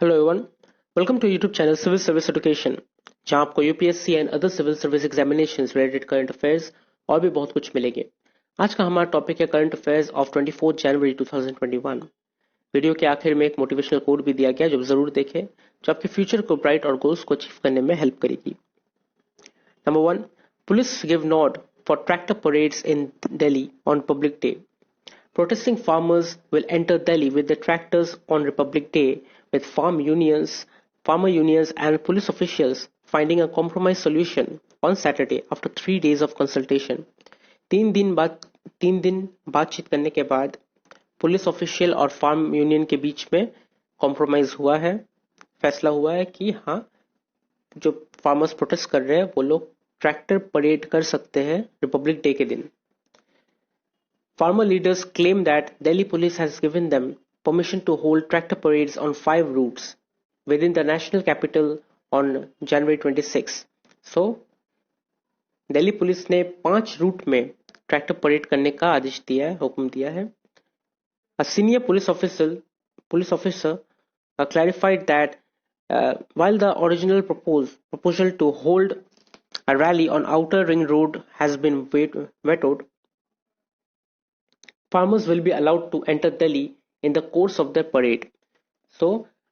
Hello everyone, welcome to YouTube channel civil service education, जहां आपको UPSC and other civil service examinations related current affairs और भी बहुत कुछ मिलेंगे। आज का हमारा टॉपिक है current affairs of 24 January 2021। Video के आखिर में एक मोटिवेशनल कोड भी दिया गया जो जरूर देखें, जो आपके फ्यूचर को ब्राइट और गोल्स को अचीव करने में हेल्प करेगी। Number 1, police give nod for tractor parades in Delhi on public day. Protesting farmers will enter Delhi with their tractors on Republic Day, with farmer unions and police officials finding a compromise solution on Saturday after 3 days of consultation. 3 दिन बातचीत करने के बाद police official और farm union के बीच में compromise हुआ है। फैसला हुआ है कि हाँ, जो फार्मर्स प्रोटेस्ट कर रहे हैं वो लोग ट्रैक्टर परेड कर सकते हैं रिपब्लिक डे के दिन। Farmer leaders claim that Delhi police has given them permission to hold tractor parades on 5 routes within the national capital on January 26. So, Delhi police ने 5 रूट में ट्रैक्टर परेड करने का आदेश दिया है, हुक्म दिया है। A senior police officer clarified that while the original proposal to hold a rally on Outer Ring Road has been vetoed, farmers will be allowed to enter Delhi in the course of their parade. So,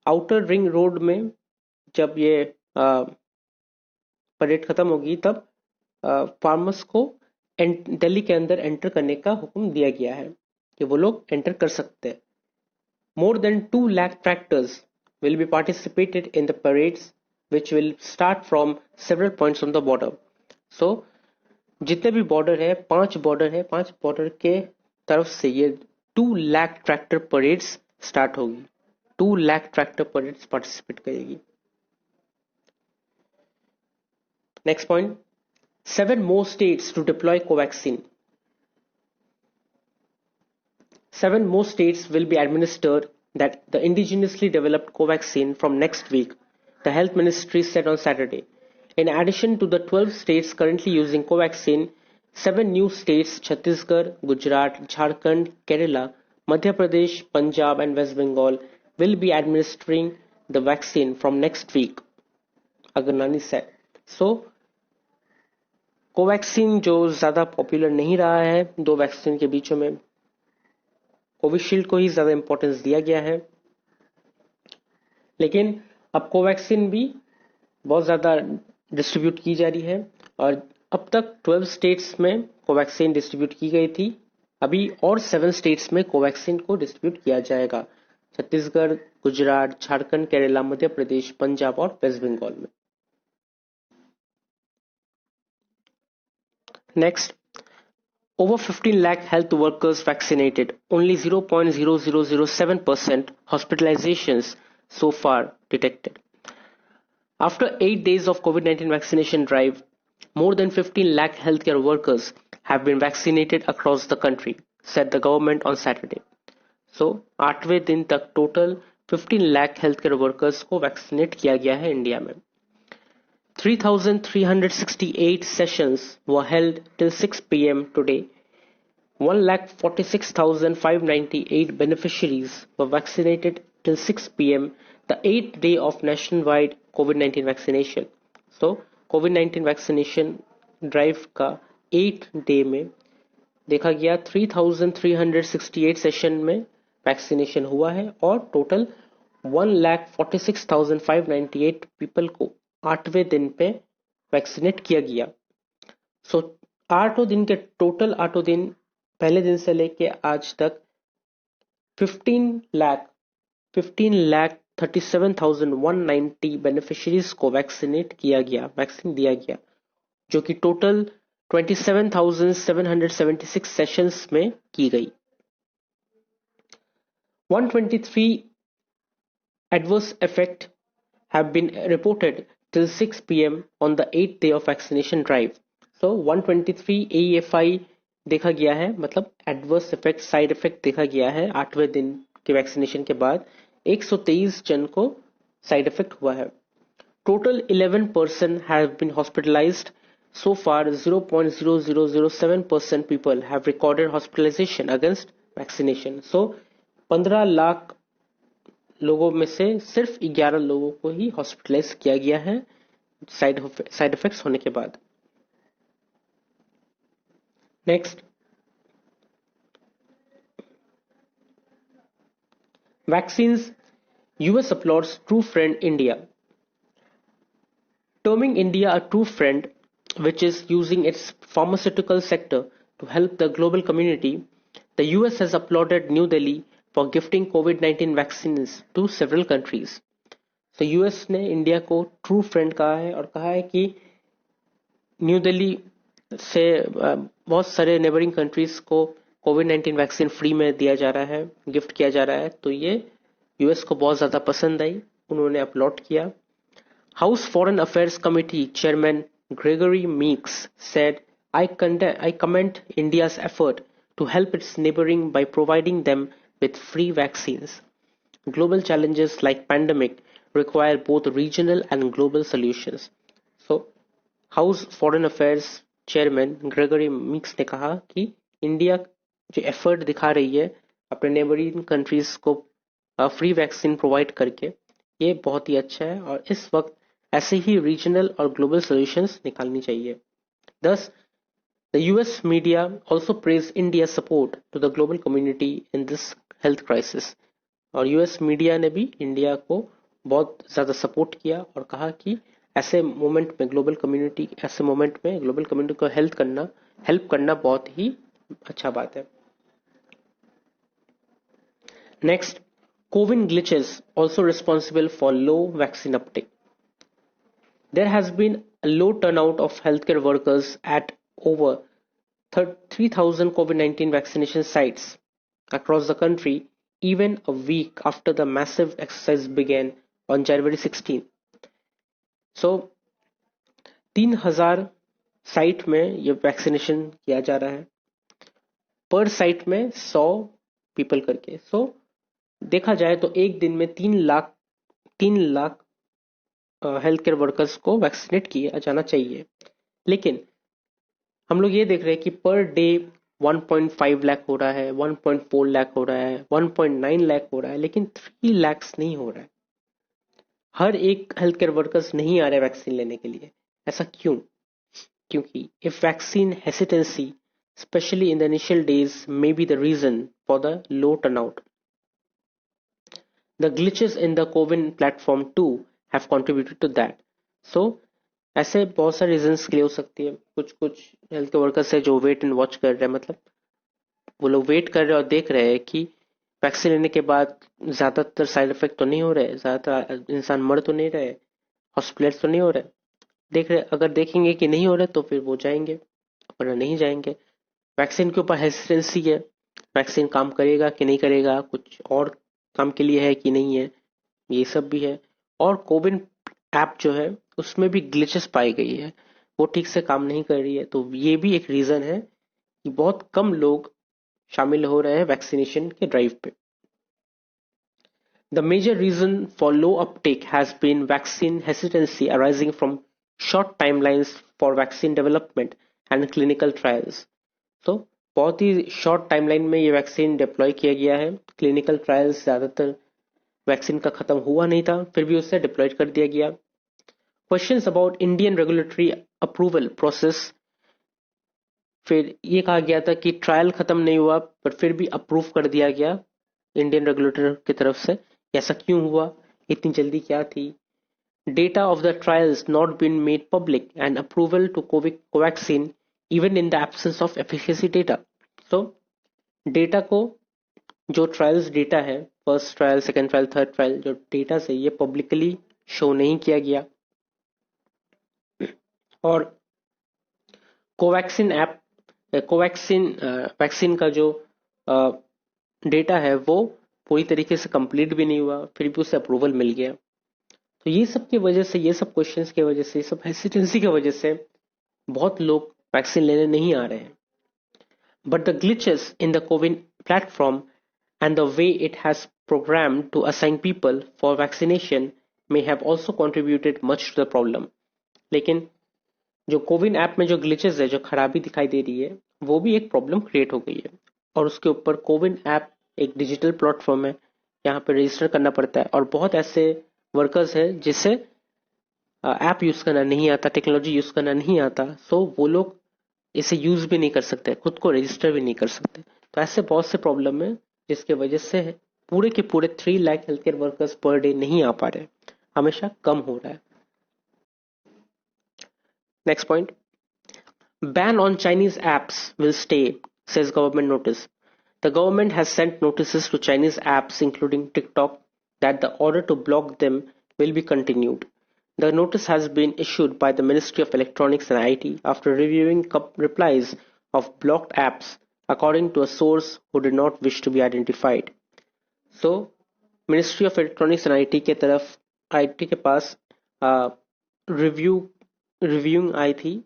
outer ring road में जब ये parade खत्म होगी तब farmers को दिल्ली के अंदर enter करने का हुक्म दिया गया है कि वो लोग एंटर कर सकते हैं। More than 2 lakh tractors will be participated in the parades which will start from several points on the border. So, जितने भी बॉर्डर है, 5 बॉर्डर के तरफ से ये 2 लाख ट्रैक्टर परेड्स स्टार्ट होगी। 2 लाख ट्रैक्टर परेड्स पार्टिसिपेट करेगी। Next point, 7 more states to deploy Covaxin. 7 more states will be administered that the indigenously developed Covaxin from next week, the health ministry said on Saturday. In addition to the 12 states currently using Covaxin, 7 new states Chhattisgarh, Gujarat, Jharkhand, Kerala, Madhya Pradesh, Punjab and West Bengal will be administering the vaccine from next week, Agarnani said. So, Covaxin जो ज़्यादा popular नहीं रहा है दो vaccine के बीच में, Covishield को ही ज़्यादा इंपॉर्टेंस दिया गया है, लेकिन अब कोवैक्सीन भी बहुत ज़्यादा डिस्ट्रीब्यूट की जा रही है और अब तक 12 स्टेट्स में कोवैक्सीन डिस्ट्रीब्यूट की गई थी। अभी और 7 स्टेट्स में कोवैक्सीन को डिस्ट्रीब्यूट किया जाएगा, छत्तीसगढ़, गुजरात, झारखंड, केरला, मध्य प्रदेश, पंजाब और वेस्ट बंगाल में। Next, over 15 lakh health workers vaccinated, only 0.0007% hospitalizations so far detected. After 8 days of COVID-19 vaccination drive, more than 15 lakh healthcare workers have been vaccinated across the country, said the government on Saturday. So, 8वें दिन तक total 15 lakh healthcare workers को vaccinate किया गया है India में। 3,368 sessions were held till 6 p.m. today. 1,46,598 beneficiaries were vaccinated till 6 p.m. the 8th day of nationwide COVID-19 vaccination. So, COVID-19 vaccination drive का 8 day में देखा गया 3,368 सेशन में वैक्सीनेशन हुआ है और टोटल 1,46,598 पीपल को 8वें दिन पे वैक्सीनेट किया गया। सो 8 दिन के टोटल 8 दिन पहले दिन से लेके आज तक 15,37,190 बेनिफिशियरीज को वैक्सीनेट किया गया, वैक्सीन दिया गया, जो कि टोटल 27,776 सेशंस में की गई। 123 adverse effects have been reported till 6 p.m. on the 8th day of vaccination drive. So 123 AEFI देखा गया है, मतलब एडवर्स इफेक्ट, साइड इफेक्ट देखा गया है 8वें दिन के वैक्सीनेशन के बाद। 123 जन को साइड इफेक्ट हुआ है। Total 11 person have been hospitalized. So far 0.0007% people have recorded hospitalization against vaccination. So 15 lakh लोगों में से सिर्फ 11 लोगों को ही हॉस्पिटलाइज किया गया है साइड इफेक्ट्स होने के बाद। Next, vaccines, US applauds true friend India. Terming India a true friend, which is using its pharmaceutical sector to help the global community, the US has applauded New Delhi for gifting COVID-19 vaccines to several countries. तो US ने India को true friend कहा है और कहा है कि new Delhi से बहुत सारे नेबरिंग कंट्रीज को कोविड-19 वैक्सीन फ्री में दिया जा रहा है, गिफ्ट किया जा रहा है, तो ये यूएस को बहुत ज्यादा पसंद आई, उन्होंने अपलॉड किया। House Foreign Affairs Committee chairman Gregory Meeks said, I commend India's effort to help its neighboring by providing them with free vaccines. Global challenges like pandemic require both regional and global solutions. So, house Foreign affairs chairman Gregory mix ने कहा कि India जो effort दिखा रही है अपने neighbouring countries को free vaccine provide करके, ये बहुत ही अच्छा है और इस वक्त ऐसे ही रीजनल और ग्लोबल सॉल्यूशंस निकालनी चाहिए। Thus, the US media also praised India's support to the global community in this health crisis. और यूएस मीडिया ने भी इंडिया को बहुत ज्यादा सपोर्ट किया और कहा कि ऐसे मोमेंट में ग्लोबल कम्युनिटी को हेल्प करना बहुत ही अच्छा बात है। Next, CoWIN glitches also responsible for low vaccine uptake. There has been a low turnout of healthcare workers at over 3,000 COVID-19 vaccination sites across the country, even a week after the massive exercise began on January 16. So, 3,000 site में ये vaccination किया जा रहा है, पर site में 100 people करके। सो देखा जाए तो एक दिन में 3 लाख हेल्थ केयर वर्कर्स को वैक्सीनेट किया जाना चाहिए, लेकिन हम लोग ये देख रहे हैं कि पर डे 1.5 लाख हो रहा है, 1.4 लाख हो रहा है, 1.9 लाख हो रहा है, लेकिन 3 लाख नहीं हो रहा है। हर एक हेल्थ केयर वर्कर्स नहीं आ रहे वैक्सीन लेने के लिए। ऐसा क्यों? क्योंकि if vaccine hesitancy especially in the initial days may be the reason for the low turnout. The glitches in the Cowin platform too have contributed to that. So ऐसे बहुत सारे रीजंस के लिए हो सकती है। कुछ हेल्थ केयर वर्कर्स है जो वेट एंड वॉच कर रहे हैं, मतलब वो लोग वेट कर रहे हैं और देख रहे हैं कि वैक्सीन लेने के बाद ज्यादातर साइड इफेक्ट तो नहीं हो रहे, ज्यादातर इंसान मर तो नहीं रहे, हॉस्पिटलाइज तो नहीं हो रहे। देख रहे, अगर देखेंगे कि नहीं हो रहे तो फिर वो जाएंगे, वरना नहीं जाएंगे। वैक्सीन के ऊपर हेसिटेंसी है, वैक्सीन काम करेगा कि नहीं करेगा, कुछ और काम के लिए है कि नहीं है, ये सब भी है। और कोविन ऐप जो है उसमें भी ग्लिचेस पाई गई है, वो ठीक से काम नहीं कर रही है, तो ये भी एक रीजन है कि बहुत कम लोग शामिल हो रहे हैं वैक्सीनेशन के ड्राइव पे। The major reason for low uptake has been vaccine hesitancy arising from short timelines for vaccine development and clinical trials. तो बहुत ही शॉर्ट टाइमलाइन में ये वैक्सीन डिप्लॉय किया गया है। क्लिनिकल ट्रायल्स ज्यादातर वैक्सीन का खत्म हुआ नहीं था, फिर भी उसे डिप्लॉय कर दिया गया। Questions about Indian regulatory approval process, फिर ये कहा गया था कि ट्रायल खत्म नहीं हुआ पर फिर भी अप्रूव कर दिया गया इंडियन रेगुलेटर की तरफ से। ऐसा क्यों हुआ, इतनी जल्दी क्या थी? Data of the trials not been made public and approval to Covaxin even in the absence of efficacy data. So data को, जो ट्रायल्स डेटा है, first trial, second trial, third trial, जो डेटा से ये पब्लिकली शो नहीं किया गया। और कोवैक्सीन वैक्सीन का जो डेटा है वो पूरी तरीके से कंप्लीट भी नहीं हुआ, फिर भी उसे अप्रूवल मिल गया। तो ये सब की वजह से, ये सब क्वेश्चंस की वजह से, ये सब हेसिटेंसी की वजह से बहुत लोग वैक्सीन लेने नहीं आ रहे हैं। But the glitches in the Cowin platform and the way it has programmed to assign people for vaccination may have also contributed much to the problem. लेकिन जो कोविन ऐप में जो ग्लिचेस है, जो खराबी दिखाई दे रही है, वो भी एक प्रॉब्लम क्रिएट हो गई है। और उसके ऊपर कोविन ऐप एक डिजिटल प्लेटफॉर्म है, यहाँ पे रजिस्टर करना पड़ता है, और बहुत ऐसे वर्कर्स हैं जिसे ऐप यूज करना नहीं आता, टेक्नोलॉजी यूज करना नहीं आता, सो वो लोग इसे यूज भी नहीं कर सकते, खुद को रजिस्टर भी नहीं कर सकते। तो ऐसे बहुत से प्रॉब्लम है जिसके वजह से पूरे के पूरे 3 lakh health care workers per day नहीं आ पा रहे, हमेशा कम हो रहा है। Next point, ban on Chinese apps will stay, says government notice. The government has sent notices to Chinese apps, including TikTok, that the order to block them will be continued. The notice has been issued by the Ministry of Electronics and IT after reviewing replies of blocked apps, according to a source who did not wish to be identified. So, Ministry of Electronics and IT के तरफ IT के पास review reviewing आई थी,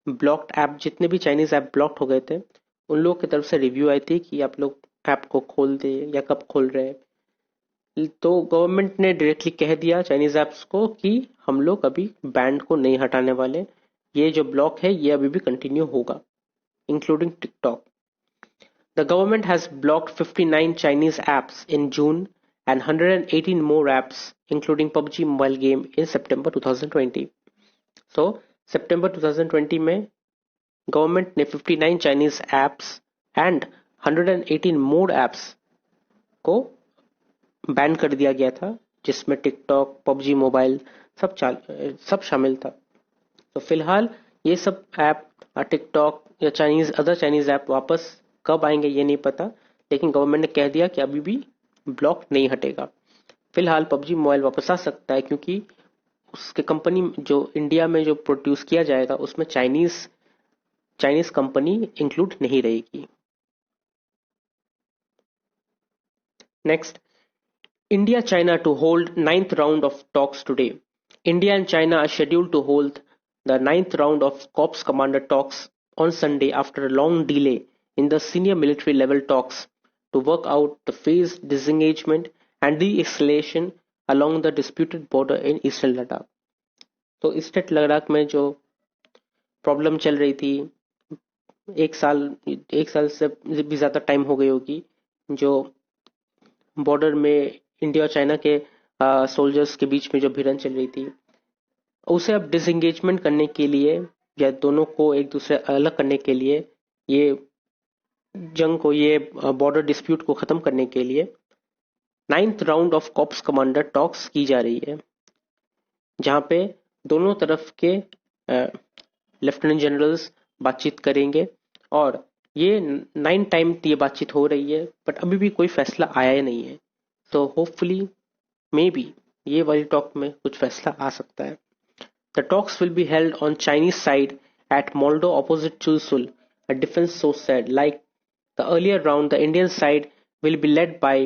blocked app, जितने भी Chinese app blocked हो गए थे उन लोगों की तरफ से रिव्यू आई थी कि आप लोग ऐप को खोल दे या कब खोल रहे हैं। तो गवर्नमेंट ने डायरेक्टली कह दिया चाइनीज ऐप्स को कि हम लोग अभी बैंड को नहीं हटाने वाले, ये जो ब्लॉक है ये अभी भी कंटिन्यू होगा, including TikTok. The government has blocked 59 Chinese apps in June and 118 more apps, including PUBG mobile game, in September 2020. So, September 2020 में गवर्नमेंट ने 59 Chinese apps and 118 more apps को बैन कर दिया गया था, जिसमें टिकटॉक, पबजी मोबाइल सब शामिल था। तो फिलहाल ये सब ऐप, टिकटॉक या अदर चाइनीज ऐप वापस कब आएंगे ये नहीं पता, लेकिन गवर्नमेंट ने कह दिया कि अभी भी ब्लॉक नहीं हटेगा। फिलहाल पबजी मोबाइल वापस आ सकता है क्योंकि उसके कंपनी जो इंडिया में जो प्रोड्यूस किया जाएगा उसमें चाइनीज कंपनी इंक्लूड नहीं रहेगी। Next, India China to hold ninth round of talks today. India and China are scheduled to hold the ninth round of Corps Commander talks on Sunday after a long delay in the senior military level talks to work out the phased disengagement and de-escalation along the disputed border in eastern Ladakh. तो eastern Ladakh में जो problem चल रही थी, एक साल से भी ज्यादा टाइम हो गई होगी, जो बॉर्डर में इंडिया और चाइना के सोल्जर्स के बीच में जो भिड़न चल रही थी, उसे अब डिसएंगेजमेंट करने के लिए या दोनों को एक दूसरे अलग करने के लिए, ये जंग को, ये बॉर्डर डिस्प्यूट को खत्म करने के लिए 9th round of cops commander talks की जा रही है, जहां पे दोनों तरफ के लेफ्टिनेंट जनरल्स बातचीत करेंगे। और ये 9 टाइम ये बातचीत हो रही है, बट अभी भी कोई फैसला आया ही नहीं है। तो होपफुली मे बी ये वाली टॉक में कुछ फैसला आ सकता है। The talks will be held on Chinese side at Moldo opposite Chushul, a defence source said. Like the earlier round, the Indian side will be led by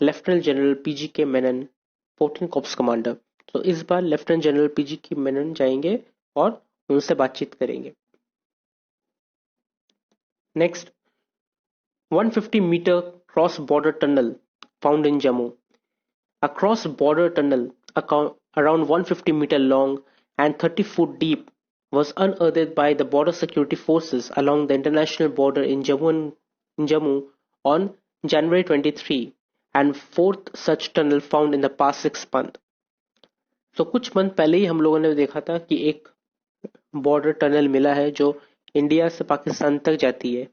Lieutenant General PGK Menon, 14 Corps Commander. तो इस बार lieutenant general PGK Menon जाएंगे और उनसे बातचीत करेंगे। Next, 150-meter cross-border tunnel found in Jammu. A cross-border tunnel around 150 meter long and 30 foot deep was unearthed by the border security forces along the international border in Jammu on January 23, and fourth such tunnel found in the past 6 months. तो कुछ month पहले ही हम लोगों ने देखा था कि एक बॉर्डर टनल मिला है जो इंडिया से पाकिस्तान तक जाती है,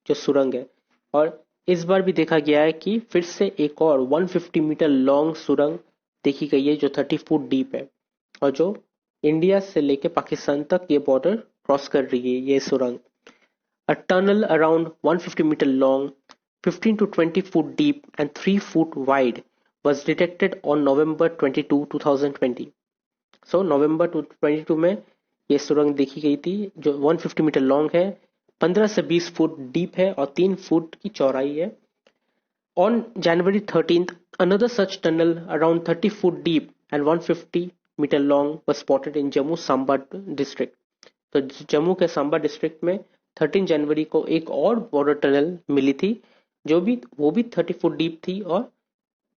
जो सुरंग है। और इस बार भी देखा गया है कि फिर से एक और 150 मीटर लॉन्ग सुरंग देखी गई है जो 30 फुट डीप है, और जो इंडिया से लेके पाकिस्तान तक ये बॉर्डर क्रॉस कर रही है ये सुरंग। A tunnel around 150 metre long, 15 to 20 foot deep and 3 foot wide was detected on November 22, 2020. So November 2022 में ये सुरंग देखी गई थी जो 150 मीटर लॉन्ग है, 15 से 20 फुट डीप है और 3 फुट की चौड़ाई है। On January 13th, another such tunnel around 30 foot deep and 150 meter long was spotted in Jammu Samba district. तो जम्मू के सांबा डिस्ट्रिक्ट में 13 जनवरी को एक और बॉर्डर टनल मिली थी वो भी 30 फुट डीप थी और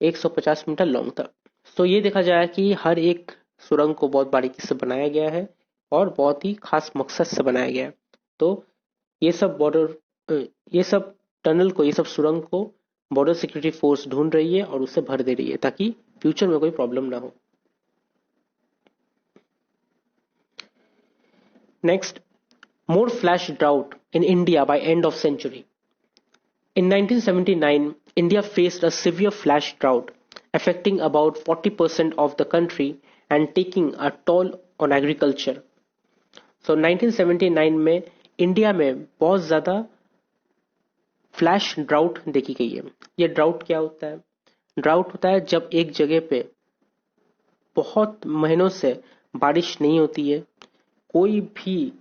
150 मीटर लॉन्ग था। तो ये देखा जाए कि हर एक सुरंग को बहुत बारीकी से बनाया गया है और बहुत ही खास मकसद से बनाया गया है। तो ये सब टनल को, ये सब सुरंग को बॉर्डर सिक्योरिटी फोर्स ढूंढ रही है और उसे भर दे रही है ताकि फ्यूचर में कोई प्रॉब्लम ना हो. Next, more flash drought in India by end of century. In 1979, India faced a severe flash drought, affecting about 40% of the country and taking a toll on agriculture. So 1979 में India में बहुत ज़्यादा flash drought देखी गई है. ये drought क्या होता है? ड्राउट होता है जब एक जगह पे बहुत महीनों से बारिश नहीं होती है, कोई भी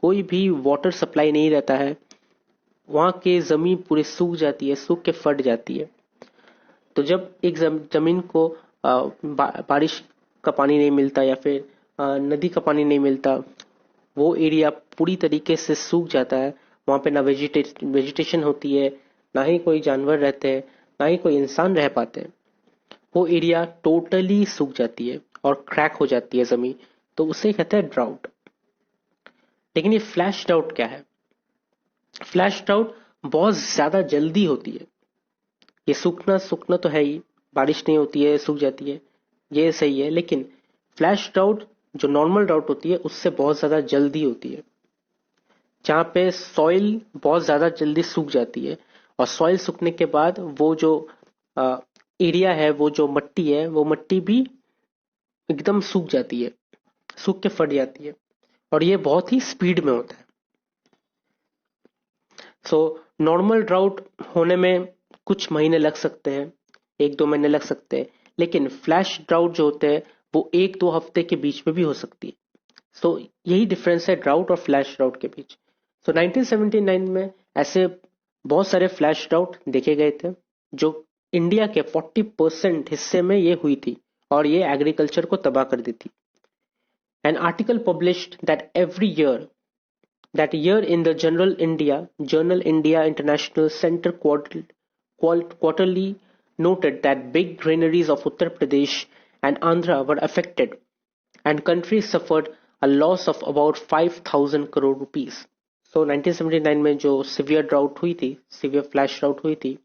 कोई भी वाटर सप्लाई नहीं रहता है, वहाँ की ज़मीन पूरी सूख जाती है, सूख के फट जाती है. तो जब एक ज़मीन को बारिश का पानी नहीं मिलता या फिर नदी का पानी नहीं मिलता, वो एरिया पूरी तरीके से सूख जाता है. वहाँ पे ना वेजिटेशन होती है, ना ही कोई जानवर रहते हैं, ना ही कोई इंसान रह पाते हैं. वो एरिया टोटली सूख जाती है और क्रैक हो जाती है ज़मीन. तो उसे कहते हैं ड्राउट. लेकिन ये फ्लैश ड्राउट क्या है? फ्लैश ड्राउट बहुत ज्यादा जल्दी होती है. ये सूखना सूखना तो है ही, बारिश नहीं होती है, सूख जाती है, ये सही है. लेकिन फ्लैश ड्राउट जो नॉर्मल ड्राउट होती है उससे बहुत ज्यादा जल्दी होती है, जहाँ पे सॉइल बहुत ज्यादा जल्दी सूख जाती है. और सॉइल सूखने के बाद वो जो एरिया है, वो जो मट्टी है, वो मट्टी भी एकदम सूख जाती है, सूख के फट जाती है. और ये बहुत ही स्पीड में होता है. सो नॉर्मल ड्राउट होने में कुछ महीने लग सकते हैं, 1-2 महीने लग सकते हैं. लेकिन फ्लैश ड्राउट जो होते हैं वो 1-2 हफ्ते के बीच में भी हो सकती है. सो यही डिफरेंस है ड्राउट और फ्लैश ड्राउट के बीच. सो 1979 में ऐसे बहुत सारे फ्लैश ड्राउट देखे गए थे जो इंडिया के 40% हिस्से में ये हुई थी और ये एग्रीकल्चर को तबाह कर दी थी. An article published that year in the Journal India International Center quarterly noted that big granaries of Uttar Pradesh and Andhra were affected, and country suffered a loss of about 5,000 crore rupees. So 1979 में जो severe drought हुई थी, severe flash drought हुई थी,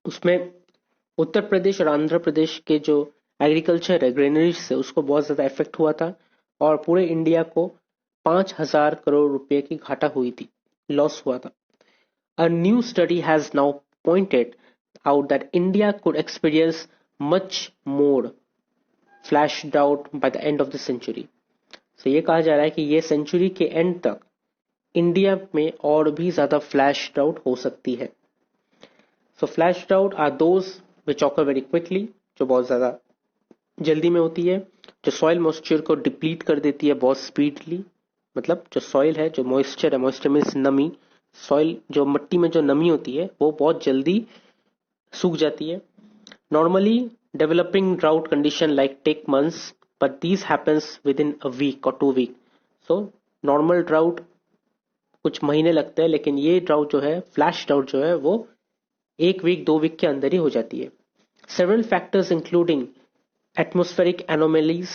उसमें उत्तर प्रदेश और आंध्र प्रदेश के जो एग्रीकल्चर है, ग्रेनरीज से, उसको बहुत ज्यादा इफेक्ट हुआ था और पूरे इंडिया को 5,000 करोड़ रुपए की घाटा हुई थी, लॉस हुआ था. A new study has now pointed out that India could experience much more flash drought by the end of the century. So ये कहा जा रहा है कि ये सेंचुरी के एंड तक इंडिया में और भी ज्यादा फ्लैश ड्राउट हो सकती है. So flash drought are those which occur very quickly, जो बहुत ज्यादा जल्दी में होती है, जो सॉइल मॉइस्चर को डिप्लीट कर देती है बहुत स्पीडली. मतलब जो सॉइल है, जो मॉइस्चर है, मॉइस्चर मीन्स नमी, सॉइल जो मिट्टी में जो नमी होती है वो बहुत जल्दी सूख जाती है. Normally developing drought condition like take months, but this happens with in a week और 2 वीक. सो नॉर्मल ड्राउट कुछ महीने लगते हैं, लेकिन ये ड्राउट जो है, फ्लैश ड्राउट जो है, वो 1 वीक 2 वीक के अंदर ही हो जाती है. Several factors including atmospheric anomalies,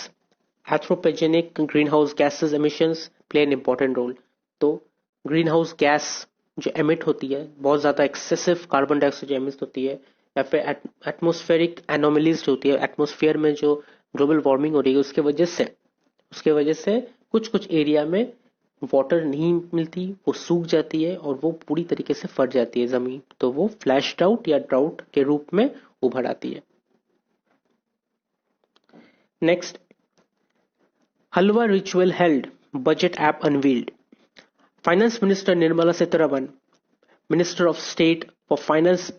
anthropogenic greenhouse gases emissions play an important role. तो greenhouse gas जो emit होती है, बहुत ज़्यादा excessive कार्बन डाइऑक्साइड जो emit होती है, या फिर atmospheric anomalies जो होती है, एटमोसफियर में जो ग्लोबल वार्मिंग हो रही है, उसके वजह से कुछ कुछ एरिया में वाटर नहीं मिलती, वो सूख जाती है और वो पूरी तरीके से फट जाती है ज़मीन. तो वो फ्लैश ड्राउट या ड्राउट के रूप में उभर आती है. Next, Halwa ritual held, budget app unveiled. Finance Minister Nirmala Sitharaman, Minister of State for Finance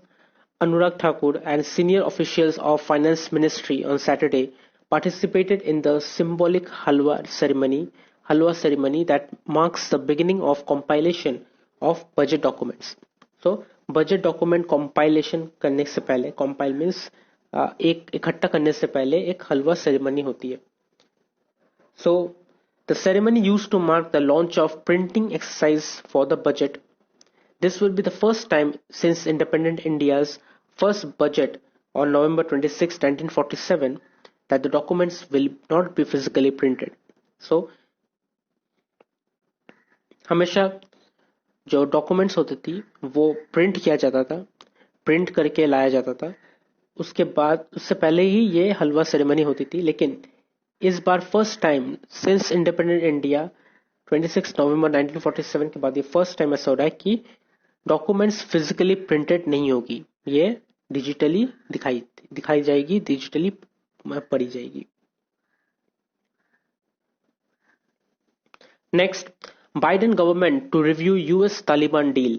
Anurag Thakur, and senior officials of Finance Ministry on Saturday participated in the symbolic Halwa ceremony that marks the beginning of compilation of budget documents. So, budget document compilation करने से पहले, compile means एक इकट्ठा करने से पहले एक हलवा ceremony होती है. So the ceremony used to mark the launch of printing exercise for the budget. This will be the first time since independent India's first budget on November 26, 1947 that the documents will not be physically printed. So हमेशा जो documents होती थी वो print किया जाता था, print करके लाया जाता था। उसके बाद उससे पहले ही ये हलवा सेरेमनी होती थी, लेकिन इस बार first time since independent India 26 November 1947 के बाद ये फर्स्ट टाइम ऐसा हो रहा है कि डॉक्यूमेंट्स फिजिकली प्रिंटेड नहीं होगी, ये डिजिटली दिखाई दिखाई जाएगी, डिजिटली पढ़ी जाएगी। Next, Biden government to review US Taliban deal.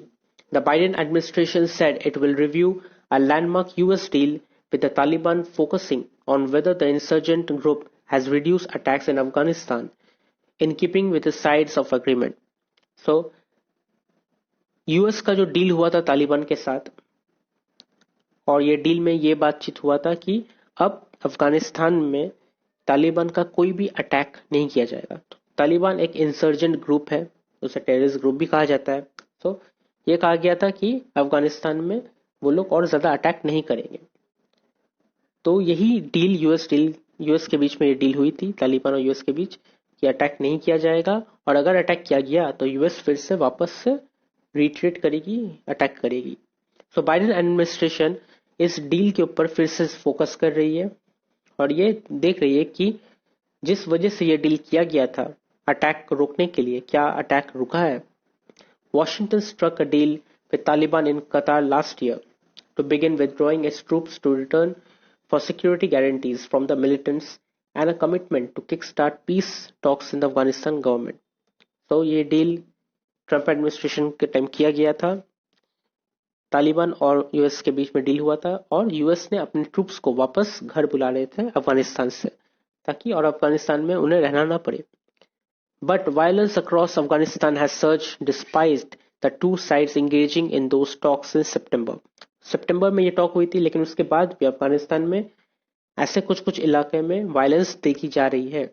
The Biden administration said it will review a landmark US deal with the Taliban, focusing on whether the insurgent group has reduced attacks in Afghanistan in keeping with the sides of agreement. So, US का जो deal हुआ था तालिबान के साथ, और ये deal में ये बातचीत हुआ था कि अब अफगानिस्तान में तालिबान का कोई भी अटैक नहीं किया जाएगा। तो तालिबान एक इंसर्जेंट ग्रुप है, उसे टेररिस्ट ग्रुप भी कहा जाता है। तो ये कहा गया था कि अफगानिस्तान में वो लोग और ज्यादा अटैक नहीं करेंगे। तो यही डील यूएस के बीच में ये डील हुई थी, तालिबान और यूएस के बीच, कि अटैक नहीं किया जाएगा, और अगर अटैक किया गया तो यूएस फिर से वापस से रिट्रीट करेगी, अटैक करेगी। सो बाइडेन एडमिनिस्ट्रेशन इस डील के ऊपर फिर से फोकस कर रही है और ये देख रही है कि जिस वजह से ये डील किया गया था अटैक को रोकने के लिए, क्या अटैक रुका है। Washington struck a deal with Taliban in Qatar last year to begin withdrawing its troops to return for security guarantees from the militants and a commitment to kickstart peace talks in the Afghanistan government. So ये deal Trump administration के time किया गया था, तालिबान और US के बीच में deal हुआ था, और यूएस ने अपने ट्रूप्स को वापस घर बुला रहे थे अफगानिस्तान से, ताकि और अफगानिस्तान में उन्हें रहना ना पड़े। But violence across Afghanistan has surged despite the two sides engaging in those talks in September. सितंबर में ये टॉक हुई थी, लेकिन उसके बाद भी अफगानिस्तान में ऐसे कुछ कुछ इलाके में वायलेंस देखी जा रही है।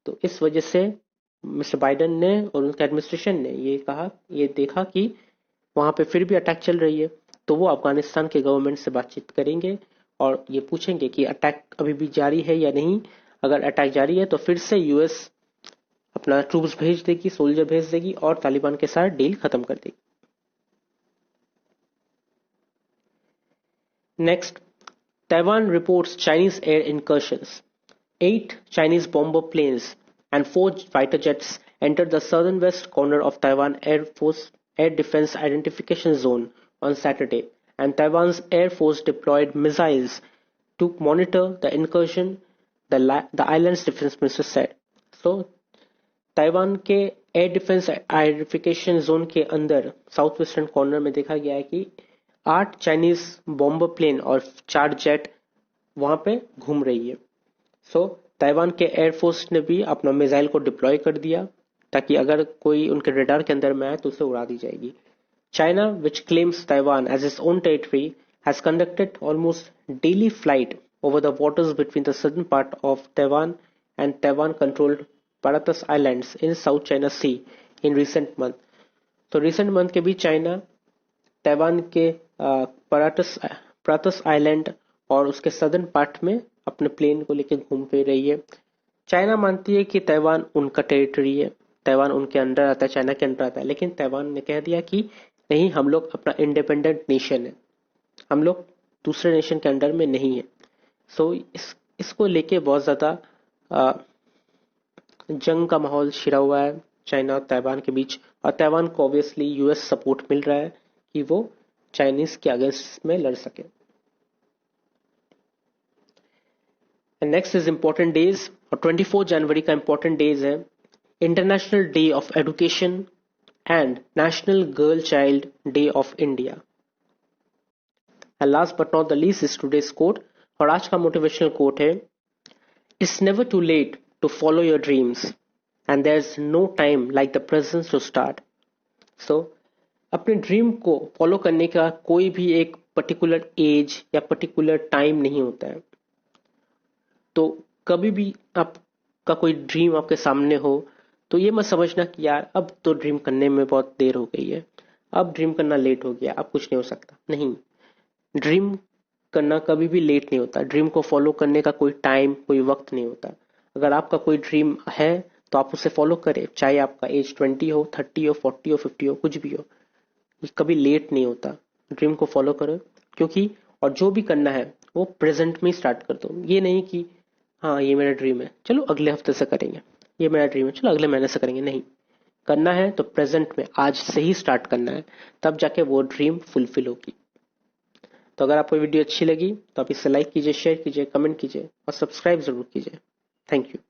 तो इस वजह से मिस्टर बाइडेन ने और उनके एडमिनिस्ट्रेशन ने ये देखा कि वहां पे फिर भी अटैक चल रही है, तो वो अफगानिस्तान के गवर्नमेंट से बातचीत करेंगे और ये पूछेंगे कि अटैक अभी भी जारी है या नहीं। अगर अटैक जारी है तो फिर से यूएस अपना ट्रूप्स भेज देगी, सोल्जर भेज देगी और तालिबान के साथ डील खत्म कर देगी। Next, Taiwan reports Chinese air incursions. 8 Chinese bomber planes and 4 fighter jets entered the southern west corner of Taiwan Air Force Air Defense Identification Zone on Saturday, and Taiwan's Air Force deployed missiles to monitor the incursion, the island's defense minister said. So, Taiwan के air defence identification zone के अंदर south western corner में देखा गया है कि 8 Chinese bomber plane और 4 jet वहां पे घूम रही है। सो ताइवान के एयरफोर्स ने भी अपना मिसाइल को डिप्लॉय कर दिया, ताकि अगर कोई उनके रडार के अंदर में आए तो उसे उड़ा दी जाएगी। China, which claims Taiwan as its own territory, has conducted almost daily flight over the waters between the southern part of Taiwan and Taiwan controlled Paratus Islands in South China Sea in recent month. तो recent month के भी China Taiwan के paratus island और उसके southern part में अपने plane को लेकर घूम फिर रही है। चाइना मानती है कि ताइवान उनका टेरिटरी है, ताइवान उनके अंडर आता है, चाइना के अंडर आता है, लेकिन ताइवान ने कह दिया कि नहीं, हम लोग अपना इंडिपेंडेंट नेशन है, हम लोग दूसरे नेशन के अंडर में नहीं है। सो इसको लेके बहुत ज्यादा जंग का माहौल छिड़ा हुआ है चाइना और ताइवान के बीच, और ताइवान को ऑब्वियसली यूएस सपोर्ट मिल रहा है कि वो चाइनीज के अगेंस्ट में लड़ सके। नेक्स्ट इज इंपॉर्टेंट डेज, और 24 जनवरी का इंपॉर्टेंट डेज है international day of education and national girl child day of India. And last but not the least is today's quote, और आज का मोटिवेशनल कोट है, it's never too late to follow your dreams and there's no time like the present to start. So अपने dream को follow करने का कोई भी एक पर्टिकुलर एज या पर्टिकुलर टाइम नहीं होता है। तो कभी भी आपका कोई ड्रीम आपके सामने हो तो ये मत समझना कि यार अब तो ड्रीम करने में बहुत देर हो गई है, अब ड्रीम करना लेट हो गया, अब कुछ नहीं हो सकता। नहीं, ड्रीम करना कभी भी लेट नहीं होता, ड्रीम को फॉलो करने का कोई टाइम, कोई वक्त नहीं होता। अगर आपका कोई ड्रीम है तो आप उसे फॉलो करें, चाहे आपका एज 20 हो, 30 हो, 40 हो, 50 हो, कुछ भी हो, कभी लेट नहीं होता। ड्रीम को फॉलो करो क्योंकि और जो भी करना है वो प्रेजेंट में ही स्टार्ट कर दो। ये नहीं कि हाँ ये मेरा ड्रीम है, चलो अगले हफ्ते से करेंगे, ये मेरा ड्रीम है, चलो अगले महीने से करेंगे। नहीं, करना है तो प्रेजेंट में आज से ही स्टार्ट करना है, तब जाके वो ड्रीम फुलफिल होगी। तो अगर आपको वीडियो अच्छी लगी तो आप इसे लाइक कीजिए, शेयर कीजिए, कमेंट कीजिए और सब्सक्राइब जरूर कीजिए। Thank you.